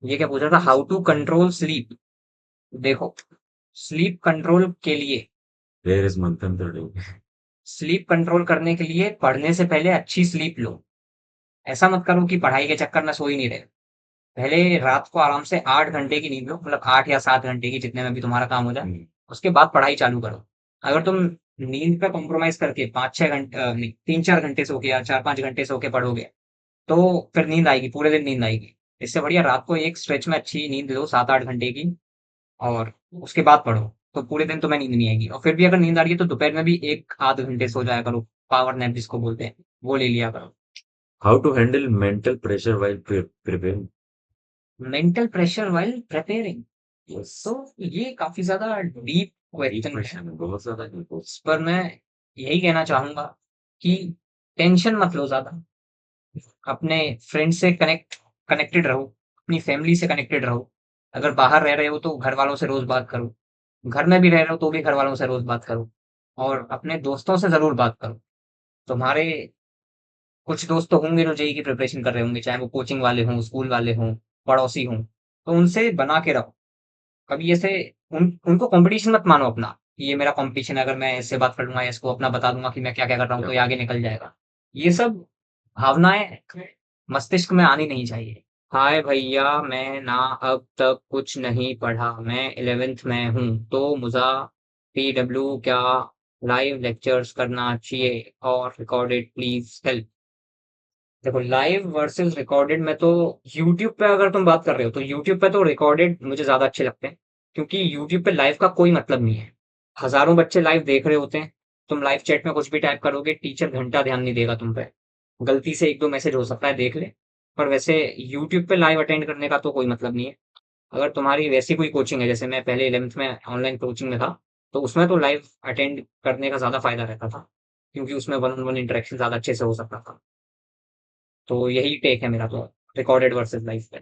ये क्या पूछा था, हाउ टू कंट्रोल स्लीप। देखो, स्लीप कंट्रोल के लिए, वेयर इज मंथन थर्टी? स्लीप कंट्रोल करने के लिए पढ़ने से पहले अच्छी स्लीप लो। ऐसा मत करो कि पढ़ाई के चक्कर में सो ही नहीं रहे। पहले रात को आराम से 8 घंटे की नींद लो, मतलब 8 या 7 घंटे की, जितने में भी तुम्हारा काम हो जाए। उसके बाद पढ़ाई चालू करो। अगर तुम नींद पे कॉम्प्रोमाइज करके 5-6 घंटे नहीं, 3-4 घंटे सो के या 4-5 घंटे सो के पढ़ोगे, तो फिर नींद आएगी, पूरे दिन नींद आएगी। इससे बढ़िया रात को एक स्ट्रेच में अच्छी नींद लो, 7-8 घंटे की, और उसके बाद पढ़ो। तो पूरे दिन तुम्हें नींद नहीं आएगी। और फिर भी अगर नींद आ रही है तो दोपहर में भी एक आध घंटे सो जाया करो। पावर नैप जिसको बोलते हैं, वो ले लिया करो। How to handle mental pressure while preparing? Mental pressure while preparing. Yes. तो ये काफी ज्यादा डीप डीप क्वेश्चन है। क्वेश्चन है, बहुत ज्यादा deep इस question। पर मैं यही कहना चाहूंगा कि टेंशन मत लो ज्यादा। अपने फ्रेंड से कनेक्टेड रहो, अपनी फैमिली से कनेक्टेड रहो। अगर बाहर रह रहे हो तो घर वालों से रोज बात करो। घर में भी रह रहे हो तो भी घर वालों से रोज बात करो। और अपने दोस्तों से जरूर बात करो। तुम्हारे कुछ दोस्त तो होंगे जो जेई की प्रिपरेशन कर रहे होंगे, चाहे वो कोचिंग वाले हों, स्कूल वाले हों, पड़ोसी हों। तो उनसे बना के रहो। कभी ऐसे उनको कंपटीशन मत मानो अपना, कि ये मेरा कंपटीशन है, अगर मैं इससे बात कर लूंगा या इसको अपना बता दूंगा कि मैं क्या क्या कर रहा हूँ तो क्या ये बात आगे निकल जाएगा। ये सब भावनाएं मस्तिष्क में आनी नहीं चाहिए। हाय भैया, मैं ना अब तक कुछ नहीं पढ़ा, मैं 11th में हूँ, तो मुझे पीडब्ल्यू क्या लाइव लेक्चर्स करना चाहिए और रिकॉर्डेड, प्लीज हेल्प। देखो, लाइव वर्सेस रिकॉर्डेड में तो, यूट्यूब पे अगर तुम बात कर रहे हो तो यूट्यूब पे तो रिकॉर्डेड मुझे ज्यादा अच्छे लगते हैं। क्योंकि यूट्यूब पे लाइव का कोई मतलब नहीं है। हजारों बच्चे लाइव देख रहे होते हैं। तुम लाइव चैट में कुछ भी टाइप करोगे, टीचर घंटा ध्यान नहीं देगा तुम पे। गलती से एक दो मैसेज हो सकता है देख ले। पर वैसे यूट्यूब पे लाइव अटेंड करने का तो कोई मतलब नहीं है। अगर तुम्हारी वैसी कोई कोचिंग है, जैसे मैं पहले 11th में ऑनलाइन कोचिंग में था, तो उसमें तो लाइव अटेंड करने का ज्यादा फायदा रहता था। क्योंकि उसमें वन ऑन वन इंटरेक्शन ज्यादा अच्छे से हो सकता था। तो यही टेक है मेरा तो, रिकॉर्डेड वर्सेस लाइव पे।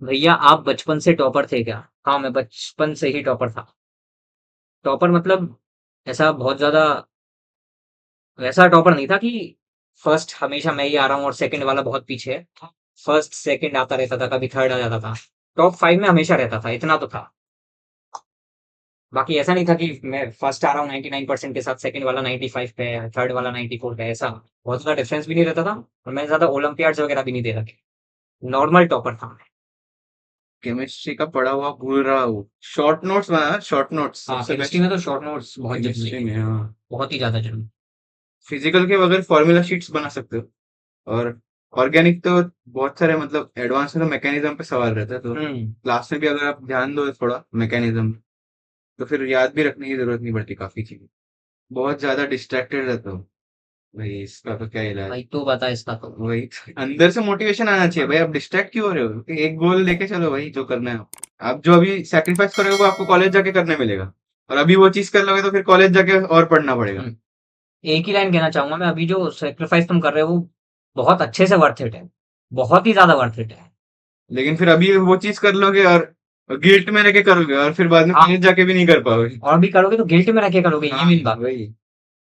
भैया, आप बचपन से टॉपर थे क्या? हाँ, मैं बचपन से ही टॉपर था। टॉपर मतलब ऐसा बहुत ज्यादा वैसा टॉपर नहीं था कि फर्स्ट हमेशा मैं ही आ रहा हूँ और सेकंड वाला बहुत पीछे है। फर्स्ट सेकंड आता रहता था, कभी थर्ड आ जाता था। टॉप 5 में हमेशा रहता था, इतना तो था। बाकी ऐसा नहीं था कि मैं फर्स्ट आ रहा हूँ 99% के साथ, सेकंड वाला 95 पे है, थर्ड वाला 94 पे है, ऐसा बहुत ज्यादा डिफरेंस भी नहीं रहता था। और मैं ज्यादा ओलंपियाड्स वगैरह भी नहीं दे रखे। नॉर्मल टॉपर था मैं। केमिस्ट्री का पढ़ा हुआ भूल रहा हूँ। शॉर्ट नोट्स बना, शॉर्ट नोट्स हाँ, सबसे केमिस्ट्री बेस्ट। में तो शॉर्ट नोट्स बहुत जरूरी केमिस्ट्री है। में हाँ। बहुत ही ज्यादा जरूरी। फिजिकल के बगैर फॉर्मूला शीट्स बना सकते हो। और ऑर्गेनिक तो बहुत सारे मतलब एडवांस में तो मैकेनिज्म पे सवाल रहता है, तो हम्म। क्लास में भी अगर आप ध्यान दो थोड़ा मैकेनिज्म, तो फिर याद भी रखने की जरूरत नहीं पड़ती काफी चीजें। बहुत ज्यादा डिस्ट्रैक्टेड रहता हूँ भाई, इसका तो क्या इलाज। भाई तू बता इसका तो। वही अंदर से मोटिवेशन आना चाहिए भाई, आप डिस्ट्रैक्ट क्यों हो रहे हो? एक गोल लेके चलो भाई, जो करना है आप जो अभी सेक्रीफाइस करोगे वो आपको कॉलेज जाके करने मिलेगा। और अभी वो चीज कर लोगे तो फिर कॉलेज जाके और पढ़ना पड़ेगा। हम्म, एक ही लाइन कहना चाहूंगा मैं, अभी जो सेक्रीफाइस तुम कर रहे हो वो बहुत अच्छे से वर्थ इट है। बहुत ही ज्यादा वर्थ इट है। लेकिन फिर अभी वो चीज कर लोगे और गिल्ट में रह के करोगे और फिर बाद में हाँ, कॉलेज जाके भी नहीं कर पाओगे। और भी करोगे तो गिल्ट में रह के करोगे, ये हाँ मेन बात। वही।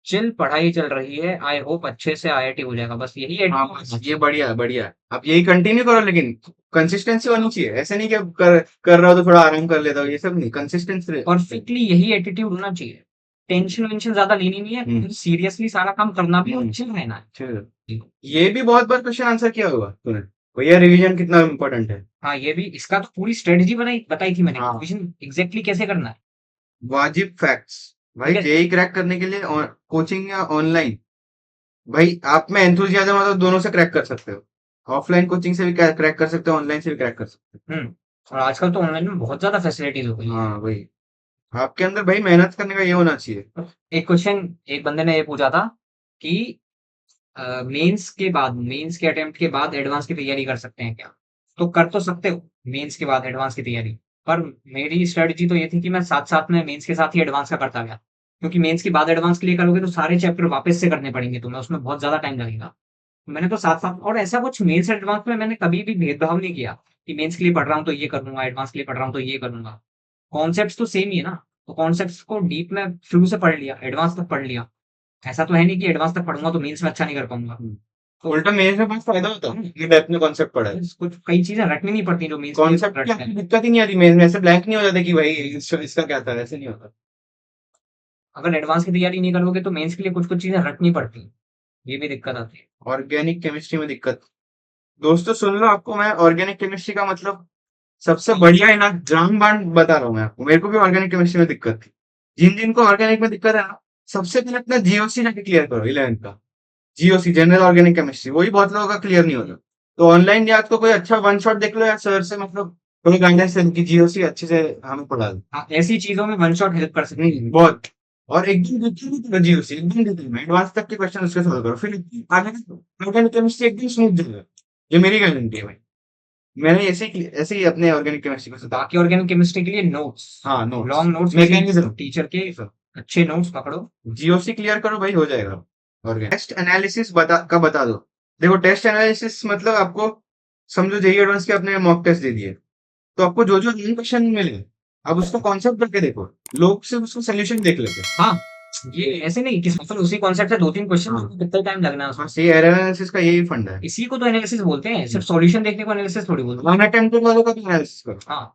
चिल पढ़ाई चल रही है, आई होप अच्छे से आईआईटी हो जाएगा, बस यही हाँ एटीट्यूड बस होना ये चाहिए। बढ़िया बढ़िया, आप यही कंटिन्यू करो, लेकिन कंसिस्टेंसी होनी चाहिए। ऐसे नहीं कि अब कर रहा हो तो थोड़ा आराम कर लेता हो, ये सब नहीं, कंसिस्टेंसी। परफेक्टली यही एटीट्यूड होना चाहिए। टेंशन वेंशन ज्यादा लेनी नहीं हम्म। है, सीरियसली सारा काम करना भी है और हम्म। चिल रहना चलो, है। ये भी बहुत बार क्वेश्चन आंसर किया होगा तूने, भैया रिवीजन कितना इम्पोर्टेंट है। हाँ, ये भी, इसका तो पूरी स्ट्रेटजी बताई थी मैंने, हाँ, विजन एग्जैक्टली कैसे करना है। वाजिब फैक्ट्स। ठीक भाई है। जेई क्रैक करने के लिए कोचिंग या ऑनलाइन, भाई आप में एंथुजियाज्म हो तो दोनों से क्रैक कर सकते हो। ऑफलाइन कोचिंग से भी क्रैक कर सकते हो, ऑनलाइन से भी क्रैक कर सकते और आजकल तो ऑनलाइन में बहुत ज्यादा फैसिलिटीज हो गई हो। है। हाँ भाई, आपके अंदर भाई मेहनत करने का ये होना चाहिए। एक क्वेश्चन एक बंदे ने ये पूछा था कि मेंस के अटेम्प्ट के बाद एडवांस की तैयारी कर सकते हैं क्या? तो कर तो सकते हो, मेंस के बाद एडवांस की तैयारी। पर मेरी स्ट्रेटजी तो ये थी कि मैं साथ साथ में मेंस के साथ ही एडवांस का करता गया। क्योंकि मेंस के बाद एडवांस के लिए करोगे तो सारे चैप्टर वापस से करने पड़ेंगे तुम्हें, उसमें बहुत ज्यादा टाइम लगेगा। मैंने तो साथ साथ, और ऐसा कुछ मेंस एडवांस में मैंने कभी भी भेदभाव नहीं किया कि मेंस के लिए पढ़ रहा हूँ तो ये करूंगा, एडवांस के लिए पढ़ रहा हूँ तो ये करूंगा। कॉन्सेप्ट तो सेम ही है ना। तो कॉन्सेप्ट को डीप में शुरू से पढ़ लिया, एडवांस तक पढ़ लिया। ऐसा तो है नहीं कि एडवांस तक पढ़ूंगा तो मेंस में अच्छा नहीं कर पाऊंगा। उल्टा मेरे में बहुत फायदा होता है कि डेप्थ में कॉन्सेप्ट पढ़ा है। कुछ कई चीजें रटनी नहीं पड़ती जो मेंस के लिए कॉन्सेप्ट की रटते आपको हैं। दिक्कत ही नहीं आती, मेन में ऐसे ब्लैंक नहीं हो जाता कि भाई इसका क्या था, ऐसे नहीं होता। अगर एडवांस की तैयारी नहीं करोगे तो मेंस के लिए कुछ कुछ चीजें रटनी पड़ती हैं, ये भी दिक्कत आती है। ऑर्गेनिक केमिस्ट्री में दिक्कत, दोस्तों सुन लो, आपको मैं ऑर्गेनिक केमिस्ट्री का मतलब सबसे बढ़िया है ना रामबाण बता रहा हूँ मैं आपको। मेरे को भी ऑर्गेनिक केमिस्ट्री में दिक्कत थी। जिन जिनको ऑर्गेनिक में दिक्कत है ना, सबसे पहले अपना जीओसी जाके क्लियर करो 11th का। जीओसी जनरल ऑर्गेनिक केमिस्ट्री, वही बहुत लोगों का क्लियर नहीं होता। तो ऑनलाइन या तो कोई अच्छा वन शॉट देख लो या सर से मतलब कोई गाइडेंस की जीओसी अच्छे से हमें पढ़ा दो। हाँ, ऐसी चीजों में वन शॉट हेल्प कर सकती है। बहुत। और एकदम डिटेल में करो जीओसी, एकदम डिटेल में एडवांस तक के क्वेश्चन उसके सॉल्व करो, फिर आगे ऑर्गेनिक केमिस्ट्री एकदम स्मूथ जाएगा। ये मेरी गारंटी है भाई। मैंने ऐसे ही अपने ऑर्गेनिक केमिस्ट्री को सुधारा। बाकी ऑर्गेनिक केमिस्ट्री के लिए नोट्स, हाँ notes, long notes, mechanism, teacher के अच्छे नोट्स पकड़ो। जीओसी क्लियर करो भाई, हो जाएगा। और टेस्ट एनालिसिस बता दो। देखो टेस्ट एनालिसिस मतलब आपको समझो जेई एडवांस के अपने मॉक टेस्ट दे दिए, तो आपको जो जो मेन क्वेश्चन मिले आप उसका कॉन्सेप्ट करके देखो। लोग सिर्फ उसका सोल्यूशन देख लेते हैं। हाँ, ये ऐसे नहीं कि सिंपल उसी कॉन्सेप्ट से 2-3 क्वेश्चन हाँ। कितना टाइम लगना है उसमें। बस ये एरर एनालिसिस का यही फंडा है। इसी को तो एनालिसिस बोलते हैं, सिर्फ सॉल्यूशन देखने को एनालिसिस थोड़ी बोलते हैं। वन अटेम्प्टेड वालों का भी एनालिसिस करो। हाँ,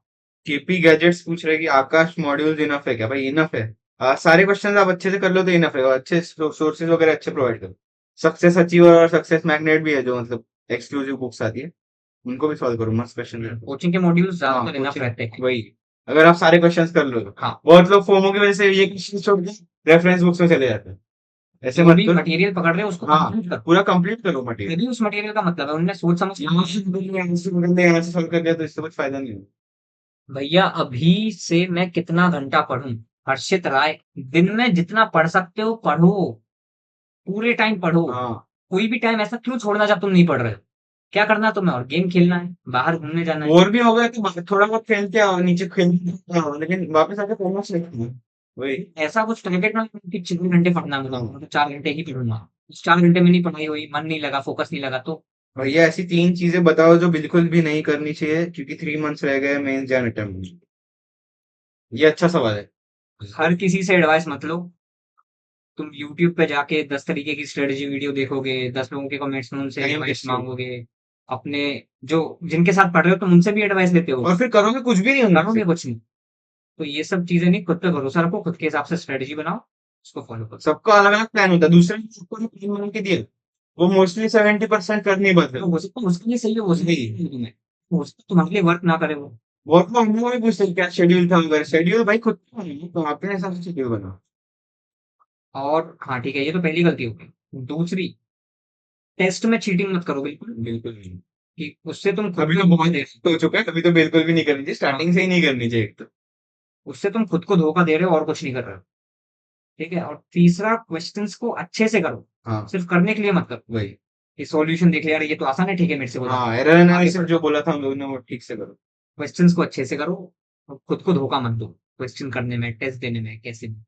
केपी गैजेट्स पूछ रहे कि आकाश मॉड्यूल्स इनफ है क्या? भाई इनफ है। सारे क्वेश्चन आप अच्छे से कर लो तो इनफ है, और अच्छे सोर्सेज वगैरह अच्छे प्रोवाइड करो। सक्सेस अचीवर और सक्सेस मैग्नेट भी है जो मतलब एक्सक्लूसिव बुक्स आती है, उनको भी सॉल्व करो, मस्त क्वेश्चन है। कोचिंग के मॉड्यूल्स हाँ ज्यादातर इनफ कोचिंग, रहते हैं। वही अगर आप सारे क्वेश्चंस कर लो तो। हाँ, बहुत लोग फोमो की वजह से ये क्वेश्चन छोड़ के रेफरेंस बुक्स में चले जाते हैं, ऐसे जो मत भी करो। मटेरियल पकड़ रहे हो उसको हाँ कंप्लीट करो। पूरा कंप्लीट करो मटेरियल। यदि उस मटेरियल का मतलब है उनने सोच समझ के यहाँ से पकड़ लिया, यहाँ से पकड़ लिया, यहाँ से सॉल्व कर लिया तो इससे कुछ फायदा नहीं होगा। भैया अभी से मैं कितना घंटा पढूं? हर्षित राय, दिन में जितना पढ़ सकते हो पढ़ो, पूरे टाइम पढ़ो। हाँ कोई भी टाइम ऐसा क्यों छोड़ना जब तुम नहीं पढ़ रहे हो? क्या करना है तुम्हें? और गेम खेलना है, बाहर घूमने जाना है। बोर भी हो गए तो थोड़ा बहुत खेलते आओ, नीचे खेलते आओ, लेकिन वापस आके पढ़ना सीखना है। वही। ऐसा कुछ टारगेट ना करो कि 4 घंटे पढ़ना है मुझे, हाँ मतलब 4 घंटे ही पढ़ूंगा। उस 4 घंटे में नहीं पढ़ाई हुई, मन नहीं लगा, फोकस नहीं लगा तो भैया ऐसी 3 चीजें बताओ जो बिल्कुल भी नहीं करनी चाहिए, क्योंकि 3 मंथ्स रह गए मेंस जैन अटेम्प्ट। ये अच्छा सवाल है। हर किसी से एडवाइस मत लो। तुम यूट्यूब पे जाके 10 तरीके की स्ट्रेटजी वीडियो देखोगे, 10 लोगों के कमेंट्स में उनसे टाइम एडवाइस वेस्ट हो, मांगोगे। अपने जो जिनके साथ पढ़ रहे हो तुम उनसे भी एडवाइस लेते हो, और फिर करोगे कुछ भी नहीं होगा करोगे कुछ नहीं। तो ये सब चीजें नहीं, खुद पे भरोसा रखो, खुद के हिसाब से स्ट्रेटजी बनाओ, उसको फॉलो करो। सबका अलग अलग प्लान होता है, दूसरे ने सबको प्लान बना के दिया, वो मोस्टली 70% कर नहीं पाते। तो हो सकता है उसके लिए सही हो, हो सकता है तुम्हें, हो सकता है तुम्हारे लिए वर्क ना करे वो। बहुत लोग हम लोग भी पूछते हैं क्या शेड्यूल था अगर शेड्यूल भाई खुद का है, तो अपने हिसाब से शेड्यूल बनाओ। और हाँ ठीक है, ये तो पहली गलती हो गई। दूसरी, टेस्ट में चीटिंग मत करो बिल्कुल, बिल्कुल नहीं। कि उससे तुम खुद अभी को तो बहुत धोखा दे, हो चुका है, अभी तो बिल्कुल भी नहीं करनी चाहिए, स्टार्टिंग से ही नहीं करनी चाहिए एक तो। उससे तुम खुद को धोखा दे रहे हो और कुछ नहीं कर रहे हो। ठीक है, और तीसरा, क्वेश्चंस को अच्छे से करो, हाँ सिर्फ करने के लिए मत करो वही। कि सॉल्यूशन देख लिया, अरे ये तो आसान है, ठीक है मेरे से हो जाता हाँ है, एरर आगे एनालिसिस बढ़ो। जो बोला था हम लोगों ने वो ठीक से करो। क्वेश्चंस को अच्छे से करो और खुद को धोखा मत दो क्वेश्चन करने में, टेस्ट देने में, कैसे भी।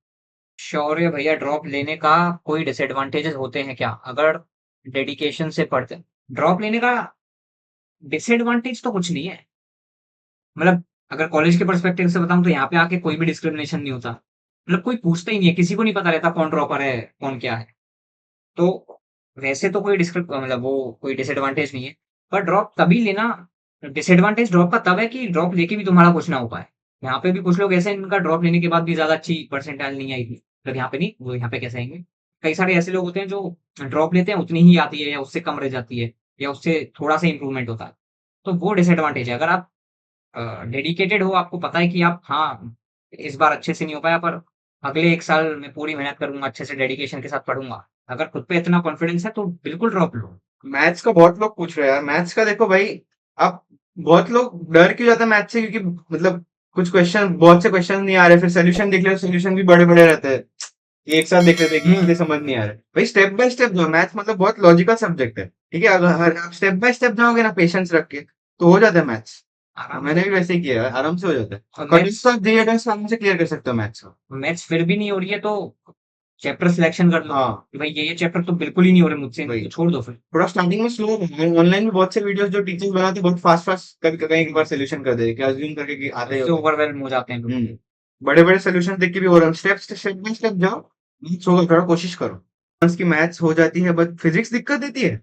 शौर्य भैया, ड्रॉप लेने का कोई डिसएडवांटेजेस होते हैं क्या अगर डेडिकेशन से पढ़ते हैं? ड्रॉप लेने का डिसएडवांटेज तो कुछ नहीं है, मतलब अगर कॉलेज के पर्सपेक्टिव से बताऊं तो यहाँ पे आके कोई भी डिस्क्रिमिनेशन नहीं होता, मतलब कोई पूछता ही नहीं है, किसी को नहीं पता रहता कौन ड्रॉपर है कौन क्या है। तो वैसे तो कोई मतलब वो कोई डिसएडवांटेज नहीं है। पर ड्रॉप तभी लेना, डिसएडवांटेज ड्रॉप का तब है कि ड्रॉप लेके भी तुम्हारा कुछ ना हो पाए। यहाँ पे भी कुछ लोग ऐसे हैं, इनका ड्रॉप लेने के बाद भी ज्यादा अच्छी परसेंटाइल नहीं आई थी, मतलब यहाँ पे नहीं, वो यहाँ पे कैसे आएंगे। कई सारे ऐसे लोग होते हैं जो ड्रॉप लेते हैं, उतनी ही आती है या उससे कम रह जाती है, या उससे थोड़ा सा इंप्रूवमेंट होता है। तो वो डिसएडवांटेज है। अगर आप डेडिकेटेड हो, आपको पता है कि आप, हाँ इस बार अच्छे से नहीं हो पाया पर अगले 1 साल में पूरी मेहनत करूंगा, अच्छे से डेडिकेशन के साथ पढ़ूंगा, अगर खुद पे इतना कॉन्फिडेंस है तो बिल्कुल ड्रॉप लो। मैथ्स का बहुत लोग पूछ रहे हैं यार, मैथ्स का देखो भाई, आप बहुत लोग डर क्यों जाते हैं मैथ्स से, क्योंकि मतलब कुछ क्वेश्चन, बहुत से क्वेश्चन नहीं आ रहे, फिर सोल्यूशन देख ले, सोल्यूशन भी बड़े बड़े रहते हैं, एक साथ देख लेते हैं इसलिए समझ नहीं आ रहा है। भाई स्टेप बाय स्टेप जाओ, मैथ्स मतलब बहुत लॉजिकल सब्जेक्ट है, ठीक है, अगर आप स्टेप बाय स्टेप जाओगे ना पेशेंस रख के, तो हो जाता है मैथ्स। आराम मैंने भी वैसे ही किया है, आराम से हो जाता है। और कॉलेज तो आप जेईई आराम से क्लियर कर सकते हो मैथ्स को। मैथ्स फिर भी नहीं हो रही है तो चैप्टर सिलेक्शन कर लो, हाँ कि भाई ये चैप्टर तो बिल्कुल ही नहीं हो रहे मुझसे, वही। तो छोड़ दो फिर। थोड़ा स्टार्टिंग में स्लो, ऑनलाइन में बहुत से वीडियोस जो टीचर्स बनाते हैं बहुत फास्ट फास्ट, कभी कभी एक बार सोल्यूशन कर देते, क्या अज्यूम करके कि आते ही उससे होगा। ओवरवेलम हो जाते हैं लोग। बड़े बड़े सोल्यूशन देख के भी हो रहा है, स्टेप बाय स्टेप जाओ, मैथ्स होगा, थोड़ा कोशिश करो। मैथ्स की मैथ्स हो जाती है, बट फिजिक्स दिक्कत देती है।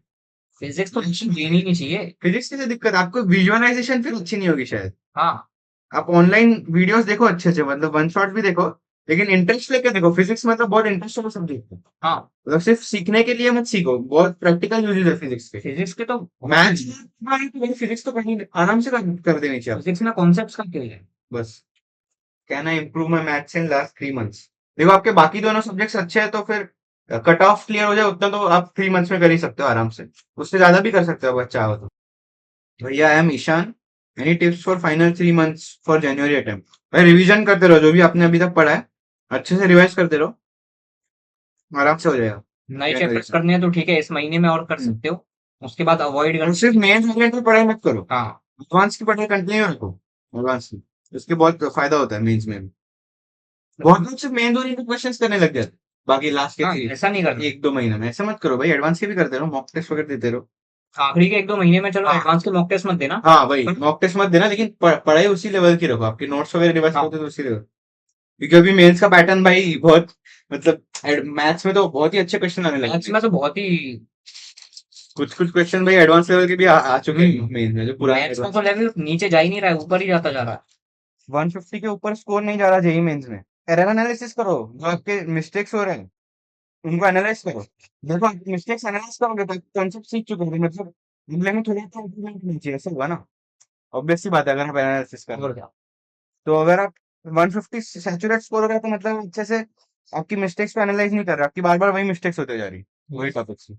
फिजिक्स तो देनी नहीं चाहिए। फिजिक्स की दिक्कत, आपको विजुअलाइजेशन फिर अच्छी नहीं होगी शायद। हाँ आप ऑनलाइन वीडियोस देखो अच्छे मतलब वन शॉट भी देखो, लेकिन इंटरेस्ट लेके देखो। फिजिक्स मतलब बहुत इंटरेस्टिंग सब्जेक्ट है, हाँ, मतलब सिर्फ सीखने के लिए मत सीखो, बहुत प्रैक्टिकल यूजेस है फिजिक्स के। फिजिक्स के तो मैथ्स फिजिक्स तो कहीं आराम से कर देनी चाहिए। फिजिक्स में कॉन्सेप्ट्स का क्या है? बस can I improve my maths in last 3 months. देखो आपके बाकी दोनों सब्जेक्ट्स अच्छे हैं तो फिर कट ऑफ क्लियर हो जाए उतना तो आप 3 मंथ्स में कर ही सकते हो आराम से, उससे ज्यादा भी कर सकते हो अगर चाहो तो। भैया I am Ishan, any tips for final 3 months for January attempt. भाई रिवीजन करते रहो, जो भी आपने अभी तक पढ़ा है अच्छे से रिवाइज करते रहो, आराम से हो जाएगा। नए चैप्टर्स करने हैं तो ठीक है, इस महीने में और कर सकते हो, उसके बाद अवॉइड कर। और सिर्फ मेन सब्जेक्ट की पढ़ाई मत करो, हाँ एडवांस की पढ़ाई कंटिन्यू रखो। एडवांस की उसके बहुत फायदा होता है मेंस में भी। बहुत लोग सिर्फ मेन 2 क्वेश्चन करने लग जाते, बाकी लास्ट के हाँ, ऐसा नहीं करना। 1-2 महीने में ऐसा मत करो भाई, एडवांस के भी करते रहो, मॉक टेस्ट वगैरह देते रहो। आखिरी के 1-2 महीने में चलो हाँ। एडवांस के मॉक टेस्ट मत देना। हाँ भाई, मॉक टेस्ट मत देना, लेकिन पढ़ाई उसी लेवल की रखो, आपके नोट्स वगैरह रिवाइज हाँ। करते तो उसी लेवल। क्योंकि अभी मेंस का पैटर्न भाई बहुत, मतलब मैथ्स में तो बहुत ही अच्छे क्वेश्चन आने लगे। मैथ्स में तो बहुत ही, कुछ क्वेश्चन भाई एडवांस लेवल के भी आ चुके हैं मेंस में, जो पूरा मैथ्स में तो लेवल नीचे जा ही नहीं रहा है, ऊपर ही जाता जा रहा है। 150 के ऊपर स्कोर नहीं जा रहा जेई मेंस में। एरर एनालिसिस करो, जो आपके मिस्टेक्स हो रहे हैं उनको एनालाइज करो। देखो आप मिस्टेक्स एनालाइज करोगे तो कॉन्सेप्ट सीख चुके हो, मतलब अगले में थोड़ा सा इम्प्रूवमेंट नहीं चाहिए, ऐसा हुआ ना। ऑब्वियस सी बात है, अगर आप एनालिसिस कर और क्या, तो अगर आप 150 सैचुरेट स्कोर हो रहा है तो मतलब अच्छे से आपकी मिस्टेक्स को एनालाइज नहीं कर रहा, आपकी बार बार वही मिस्टेक्स होते जा रही, वही टॉपिक्स की।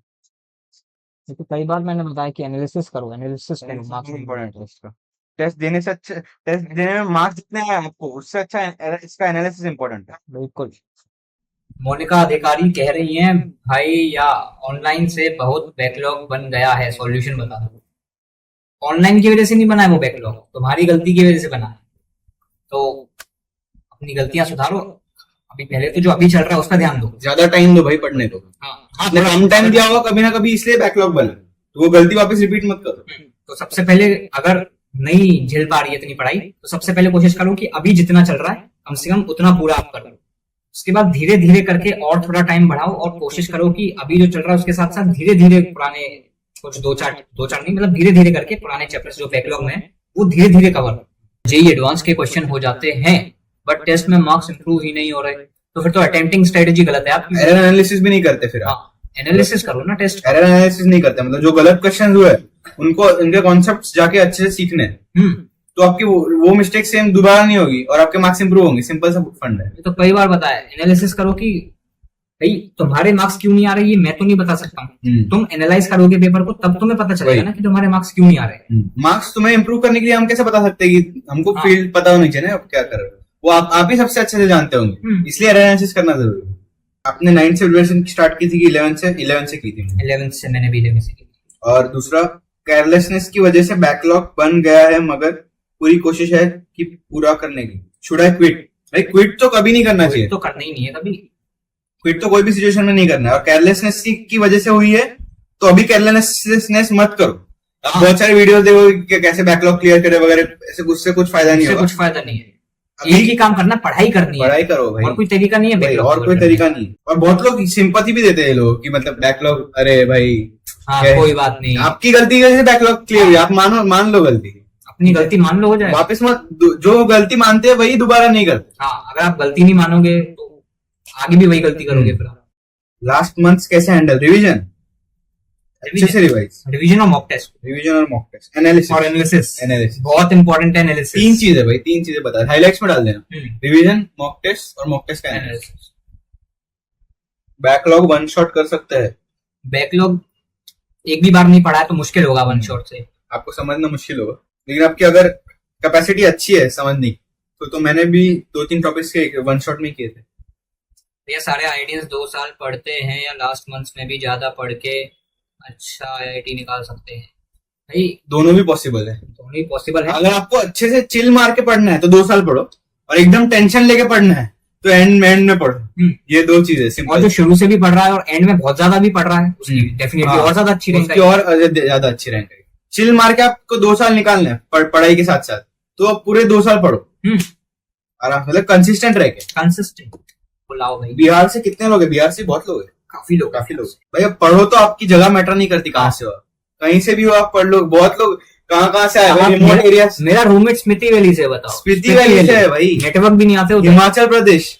तो कई बार मैंने बताया कि एनालिसिस करो, एनालिसिस करो, मार्क्स इंपॉर्टेंट है इसका। टेस्ट देने से अच्छा, टेस्ट देने में मार्क्स जितने आए आपको उससे अच्छा इसका एनालिसिस इंपॉर्टेंट है। बिल्कुल। मोनिका अधिकारी कह रही हैं भाई या ऑनलाइन से बहुत बैकलॉग बन गया है, सॉल्यूशन बता दो। ऑनलाइन की वजह से नहीं बना है वो बैकलॉग, तुम्हारी गलती की वजह से बना है, तो अपनी गलतियां सुधारो। अभी पहले तो जो अभी चल रहा है उसका ध्यान दो। ज्यादा टाइम दो भाई पढ़ने को, हाँ, आपने कम टाइम दिया होगा कभी ना कभी, इसलिए बैकलॉग बना, तो वो गलती वापस रिपीट मत करो। तो सबसे पहले अगर नहीं झेल पा रही है इतनी पढ़ाई, तो सबसे पहले कोशिश करो कि अभी जितना चल रहा है कम से कम उतना पूरा आप करो। उसके बाद धीरे धीरे करके और थोड़ा टाइम बढ़ाओ और कोशिश करो कि अभी जो चल रहा है उसके साथ साथ धीरे धीरे पुराने कुछ दो चार नहीं, मतलब धीरे धीरे करके पुराने चैप्टर्स जो बैकलॉग में वो धीरे धीरे कवर। जेईई एडवांस के क्वेश्चन हो जाते हैं बट टेस्ट में मार्क्स इंप्रूव ही नहीं हो रहे, तो फिर तो अटेम्प्टिंग स्ट्रेटेजी गलत है आपकी। एरर एनालिसिस भी नहीं करते फिर आप। हाँ, एनालिसिस करो ना, टेस्ट। एरर एनालिसिस नहीं करते, मतलब जो गलत क्वेश्चन हुए उनको, उनके कॉन्सेप्ट्स जाके अच्छे से सीखने, तो आपकी वो मिस्टेक सेम दोबारा नहीं होगी और आपके मार्क्स इंप्रूव होंगे। सिंपल सा फंड है। तो कई बार बताया, एनालिसिस करो कि भाई तुम्हारे मार्क्स क्यों नहीं आ रहे, ये मैं तो नहीं बता सकता हूँ। तुम एनालाइज करोगे पेपर को तब तुम्हें पता चलेगा ना कि तुम्हारे मार्क्स क्यों नहीं आ रहे। मार्क्स तुम्हें इंप्रूव करने के लिए हम कैसे बता सकते हैं कि हमको फील्ड पता होनी चाहिए ना, आप क्या कर रहे हो, वो आप ही सबसे अच्छे से जानते होंगे, इसलिए एरर एनालिसिस करना जरूरी है। आपने 9 से प्रिपरेशन स्टार्ट की थी कि 11 से की थी? 11 से मैंने भी 11 से की। और दूसरा, केयरलेसनेस की वजह से बैकलॉग बन गया है मगर पूरी कोशिश है कि पूरा करने की। Should I quit? भाई क्विट तो कभी नहीं करना चाहिए, तो करना ही नहीं है कभी। क्विट तो कोई भी सिचुएशन में नहीं करना है। और केयरलेसनेस की वजह से हुई है तो अभी केयरलेसनेस मत करो। आप बहुत सारे वीडियो देखो कि कैसे बैकलॉग क्लियर करे वगैरह, ऐसे उससे कुछ फायदा नहीं होगा। कुछ फायदा नहीं है, एक ही काम करना, पढ़ाई करनी है। पढ़ाई करो भाई, और कोई तरीका नहीं है भाई, बैकलॉग और कोई तरीका नहीं है। और बहुत लोग सिंपैथी भी देते हैं लोग कि मतलब बैकलॉग, अरे भाई कोई बात नहीं, आपकी गलती की वजह से बैकलॉग क्लियर हुई, आप मान लो गलती, अपनी गलती मान लो, हो जाए वापस मत। जो गलती मानते हैं वही दोबारा नहीं करते। हाँ, अगर आप गलती नहीं मानोगे तो आगे भी वही गलती करोगे फिर। लास्ट मंथ कैसे हैंडल? रिवीजन अच्छे से रिवाइज, रिवीजन और मॉक टेस्ट, एनालिसिस और एनालिसिस एनालिसिस बहुत इंपॉर्टेंट है। एनालिसिस 3 चीज है भाई, 3 चीजें बता, हाइलाइट्स में डाल देना। रिवीजन, मॉक टेस्ट और मॉक टेस्ट का एनालिसिस। बैकलॉग वन शॉट कर सकते हैं। बैकलॉग एक भी बार नहीं पढ़ा है तो मुश्किल होगा वन शॉट से, आपको समझना मुश्किल होगा, लेकिन आपकी अगर कैपेसिटी अच्छी है समझने की तो मैंने भी 2-3 टॉपिक्स के वन शॉट में किए थे। ये सारे आईआईटीएंस 2 साल पढ़ते हैं या लास्ट मंथ में भी ज्यादा पढ़ के अच्छा आईआईटी निकाल सकते हैं? भाई दोनों भी पॉसिबल है, दोनों ही पॉसिबल है। अगर आपको अच्छे से चिल मार के पढ़ना है तो 2 साल पढ़ो, और एकदम टेंशन लेके पढ़ना है तो एंड में पढ़ो। ये 2 चीजें सिंपल। और जो शुरू से भी पढ़ रहा है और एंड में बहुत ज्यादा भी पढ़ रहा है उसकी डेफिनेटली और ज्यादा अच्छी रैंक आएगी, और ज्यादा अच्छी रैंक आएगी। चिल मार के आपको 2 साल निकालना है पढ़ाई के साथ साथ, तो आप पूरे 2 साल पढ़ो आराम, मतलब कंसिस्टेंट रह के। कंसिस्टेंट बुलाओ भाई। बिहार से कितने लोग हैं? बिहार से बहुत लोग हैं, काफी लोग भाई। अब पढ़ो तो आपकी जगह मैटर नहीं करती कहाँ से हो, कहीं से भी हो आप पढ़ लो। बहुत लोग कहाँ से आए भाई, आप- रिमोट एरिया, मेरा रूममेट स्मृति वैली से, बताओ। स्पीति वैली से है भाई, नेटवर्क भी नहीं आते उधर। हिमाचल प्रदेश।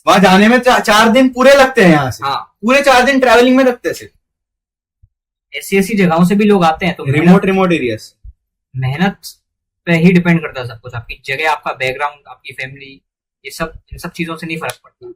वहां जाने में 4 दिन पूरे लगते हैं यहाँ से। हाँ, पूरे 4 दिन ट्रैवलिंग में लगते हैं सिर्फ। ऐसी जगहों से भी लोग आते हैं, तो रिमोट एरियाज। मेहनत पे ही डिपेंड करता है सब कुछ। आपकी जगह, आपका बैकग्राउंड, आपकी फैमिली, ये सब, इन सब चीजों से नहीं फर्क पड़ता।